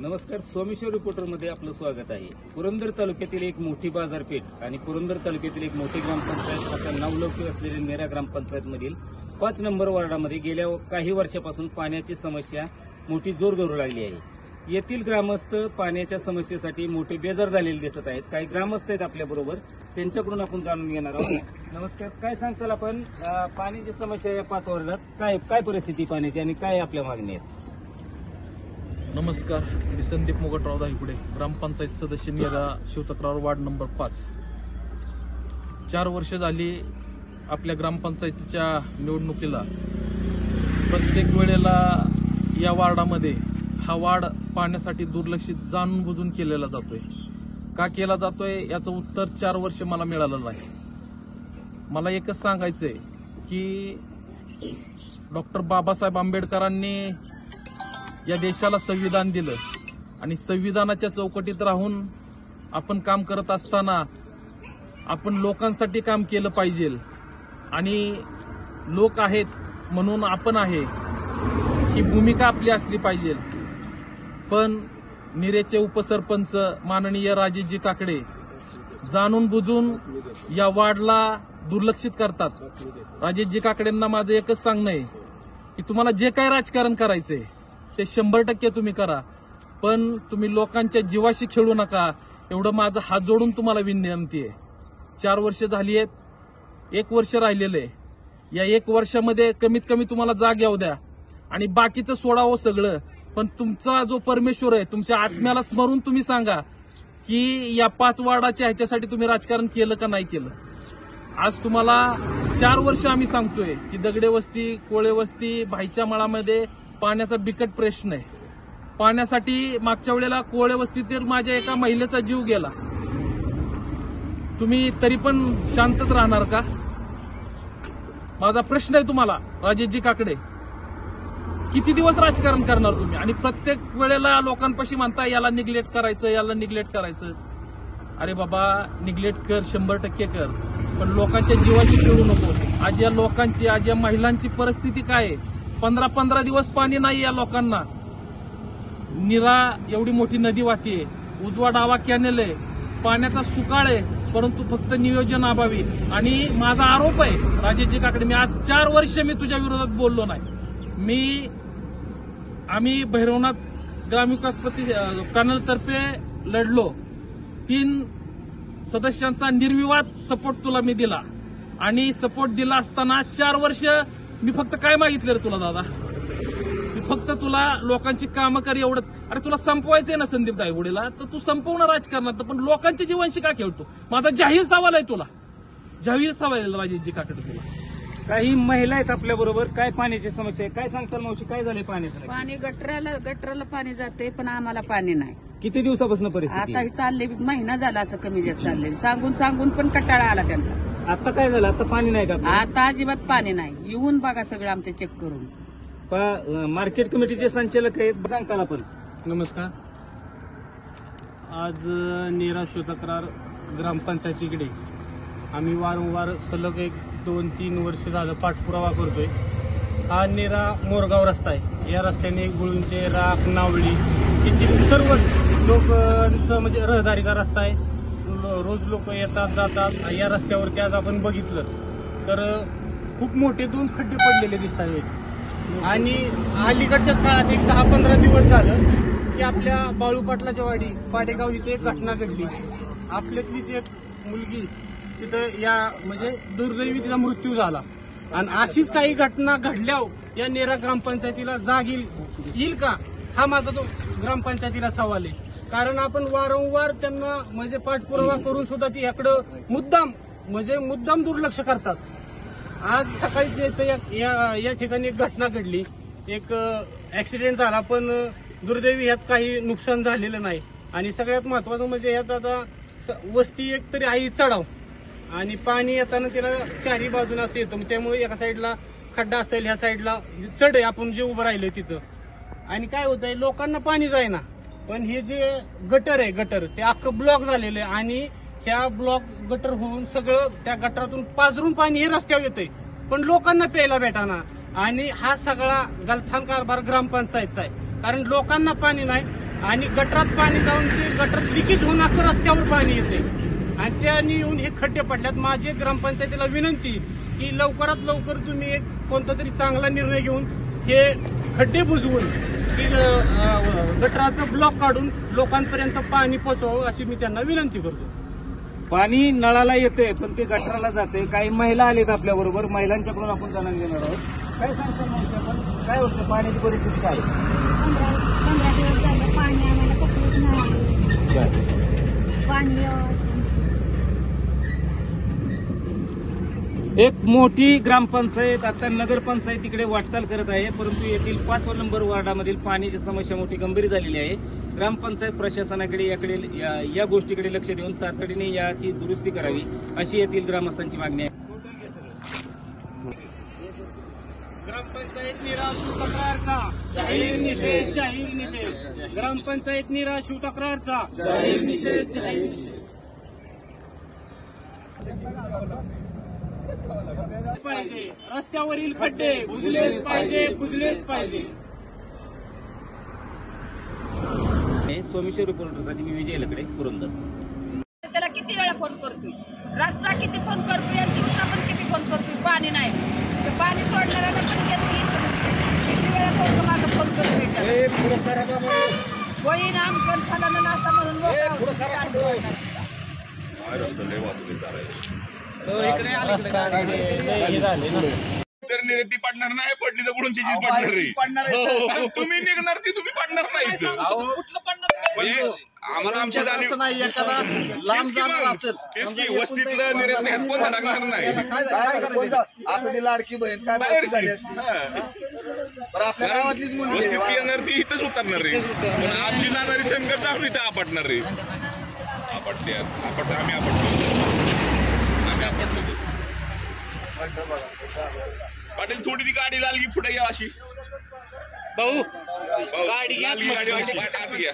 नमस्कार, सोमेश्वर रिपोर्टरमध्ये आपलं स्वागत आहे। पुरंदर तालुक्यातील एक मोठी बाजारपेठ आणि पुरंदर तालुक्यातील एक मोठी ग्रामपंचायत असा नावलौकिक असलेल्या नेरा ग्रामपंचायतमधील 5 नंबर वॉर्डामध्ये गेल्या काही वर्षापासून पाण्याची समस्या मोठी जोर धरू लागली आहे। येथील ग्रामस्थ पाण्याच्या समस्येसाठी मोठे बेजार झालेले दिसत आहेत। काही ग्रामस्थ आहेत आपल्याबरोबर, त्यांच्याकडून आपण जाणून घेणार आहोत। नमस्कार, काय सांगताल आपण पाण्याची समस्या या 5 वॉर्डात काय परिस्थिती पाण्याची आणि काय आपल्या मागणी आहेत? नमस्कार, मी संदीप मुगटराव दाहिपुडे, ग्रामपंचायत सदस्य नेरा शिवतक्रार वार्ड नंबर 5। 4 वर्ष झाली आपल्या ग्रामपंचायतीच्या निवडणुकीला। प्रत्येक वेळेला या वार्डामध्ये हा वार्ड पाण्यासाठी दुर्लक्षित जाणून बुजून केलेला जातोय। का केला जातोय याचं उत्तर 4 वर्ष मला मिळालं नाही। मला एकच सांगायचंय की डॉक्टर बाबासाहेब आंबेडकरांनी या देशाला संविधान दिलं आणि संविधानाच्या चौकटीत राहून आपण काम करत असताना आपण लोकांसाठी काम केलं पाहिजे आणि लोक आहेत म्हणून आपण आहे ही भूमिका आपली असली पाहिजे। पण नेरेचे उपसरपंच माननीय राजेशजी काकडे जाणून बुजून या वार्डला दुर्लक्षित करतात। राजेशजी काकडेंना माझं एकच सांगणं आहे की तुम्हाला जे काही राजकारण करायचंय ते 100% तुम्ही करा, पण तुम्ही लोकांच्या जीवाशी खेळू नका, एवढं माझं हात जोडून तुम्हाला विनंती आहे। 4 वर्ष झाली आहेत, 1 वर्ष राहिलेलं आहे। या 1 वर्षामध्ये कमीत कमी तुम्हाला जाग येऊ द्या आणि बाकीचं सोडावं सगळं, पण तुमचा जो परमेश्वर आहे तुमच्या आत्म्याला स्मरून तुम्ही सांगा की या 5 वार्डाच्या ह्याच्यासाठी तुम्ही राजकारण केलं का नाही केलं। आज तुम्हाला 4 वर्ष आम्ही सांगतोय की दगडे वस्ती, कोळे वस्ती, भाईच्या मळामध्ये पाण्याचा बिकट प्रश्न आहे। पाण्यासाठी मागच्या वेळेला कोळे वस्तीतील माझ्या एका महिलेचा जीव गेला। तुम्ही तरी पण शांतच राहणार का? माझा प्रश्न आहे तुम्हाला राजेशजी काकडे, किती दिवस राजकारण करणार तुम्ही? आणि प्रत्येक वेळेला लोकांपाशी म्हणता याला निग्लेक्ट करायचं, याला निग्लेक्ट करायचं। अरे बाबा, निग्लेक्ट कर, 100% कर, पण लोकांच्या जीवाशी खेळू नको। आज या लोकांची, आज या महिलांची परिस्थिती काय आहे? 15 दिवस पाणी नाही या लोकांना। निरा एवढी मोठी नदी वाहतीये, उजवा डावा कॅनेल आहे, पाण्याचा सुकाळ आहे, परंतु फक्त नियोजन अभावी। आणि माझा आरोप आहे राजेशजी काकडे, मी आज 4 वर्ष मी तुझ्या विरोधात बोललो नाही। आम्ही भैरवनाथ ग्रामविकास पॅनल तर्फे लढलो, 3 सदस्यांचा निर्विवाद सपोर्ट तुला मी दिला आणि सपोर्ट दिला असताना 4 वर्ष मी फक्त काय मागितलं रे तुला दादा? मी फक्त तुला लोकांची कामं कर एवढं। अरे तुला संपवायचंय ना संदीप दाहिपुडेला, तर तू संपवणार राजकारणात, पण लोकांच्या जीवांशी का खेळतो? माझा जाहीर सवाल आहे तुला, जाहीर सवाल आहे राजेशजी काकडे तुला। काही महिला आहेत आपल्या बरोबर, काय पाण्याची समस्या आहे, काय सांगताल मावशी? काय झालंय पाण्याचं? पाणी गटराला पाणी जाते, पण आम्हाला पाणी नाही। किती दिवसापासून परिस्थिती? आता चालले महिना झाला असं कमी जात चालले, सांगून पण कंटाळा आला त्यांना। आता काय झालं? आता पाणी नाही का? आता अजिबात पाणी नाही, येऊन बघा सगळं आमचं चेक करून। मार्केट कमिटीचे संचालक आहेत, सांगताल आपण? नमस्कार, आज नेरा शिवतक्रार ग्रामपंचायतीकडे आम्ही वारंवार सलग 1-2-3 वर्ष झालं पाठपुरावा करतोय। हा नेरा मोरगाव रस्ता आहे। या रस्त्याने गुळूंचे, राख, नावळी येथील सर्वच लोकांचं म्हणजे रहदारीचा रस्ता आहे। रोज लोक येतात जातात। या रस्त्यावरती आज आपण बघितलं तर खूप मोठे 2 खड्डे पडलेले दिसत आहेत। आणि अलीकडच्याच काळात एक 10-15 दिवस झालं की आपल्या बाळू पाटलाच्या वाडी पाडेगाव इथे एक घटना घडली। आपल्यातलीच एक मुलगी तिथं म्हणजे दुर्दैवी तिचा मृत्यू झाला। आणि अशीच काही घटना घडल्यावर या नेरा ग्रामपंचायतीला जाग येईल का, हा माझा तो ग्रामपंचायतीला सवाल आहे। कारण आपण वारंवार त्यांना म्हणजे पाठपुरावा करून सुद्धा ती याकडं मुद्दाम दुर्लक्ष करतात। आज सकाळीच या ठिकाणी एक घटना घडली, एक ऍक्सिडेंट झाला, पण दुर्दैवी यात काही नुकसान झालेलं नाही। आणि सगळ्यात महत्वाचं म्हणजे यात आता वस्ती एक तरी आई चढाव आणि पाणी येताना तिला 4ही बाजून असं येतं, त्यामुळे एका साईडला खड्डा असेल, ह्या साईडला चढ आहे, आपण जे उभं राहिलोय तिथं। आणि काय होत आहे, लोकांना पाणी जाईना, पण हे जे गटर आहे ते अख्खं ब्लॉक झालेलं आहे। आणि ह्या ब्लॉक गटर होऊन सगळं त्या गटरातून पाझरून पाणी हे रस्त्यावर येतंय, पण लोकांना प्यायला भेटाना। आणि हा सगळा गलथान कारभार ग्रामपंचायतचा आहे। कारण लोकांना पाणी नाही आणि गटरात पाणी जाऊन ते गटर लिकेज होऊन अख्खं रस्त्यावर पाणी येते आणि त्यांनी येऊन हे खड्डे पडल्यात. माझी ग्रामपंचायतीला विनंती की लवकरात लवकर तुम्ही एक कोणता तरी चांगला निर्णय घेऊन हे खड्डे बुजवून की गटराचं ब्लॉक काढून लोकांपर्यंत पाणी पोहोचवावं अशी मी त्यांना विनंती करतो. पाणी नळाला येते पण ते गटराला जाते. काही महिला आलेत आपल्या बरोबर, महिलांच्याकडून आपण जाणून घेणार आहोत. काय सांगता माहिती पण काय होतं, पाण्याची परिस्थिती काय? 15 दिवस झालं पाणी आम्हाला कसलंच नाही. पाणी एक मोठी ग्रामपंचायत आता नगरपंचायतीकडे वाटचाल करत आहे, परंतु येथील 5 नंबर वॉर्डामधील पाण्याची समस्या मोठी गंभीर झालेली आहे. ग्रामपंचायत प्रशासनाकडे या गोष्टीकडे लक्ष देऊन तातडीने याची दुरुस्ती करावी अशी येथील ग्रामस्थांची मागणी आहे. ग्रामपंचायत निराशू तक्रारचा जाहीर निषेध, जाहीर निषेध. ग्रामपंचायत निराशू तक्रारचा जाहीर निषेध, जाहीर निषेध. पाहिजे रस्त्यावरील खड्डे बुजलेच पाहिजे, बुजलेच पाहिजे. सोमेश्वर रिपोर्टरसाठी मी विजय लकडे, पुरंदर. त्याला किती वेळा फोन करतोय, रातचा किती फोन करतोय आणि दिवसा पण किती फोन करतोय. पाणी नाही, ते पाणी सोडणाऱ्याला पण किती वेळा फोन माझा फोन करतोय. होईन आमकन फलानं नासा म्हणून तर ती पडणार नाही, पडली तर पुढून चीज पडणार. तुम्ही निघणार ती तुम्ही पडणार नाही. आम्हाला आमच्या वस्तीतलं निर्णय कोण धडकणार नाही. आता ती लाडकी बहीण काय वस्तीत येणार ती इथंच उतरणार रे, पण आमची जाणारी संघ जाऊन इथं आपटणार रे. आपटते आम्ही आपटतो. पाटील थोडी ती गाडी लाल की पुढे घ्या अशी. भाऊ गाडी आत घ्या.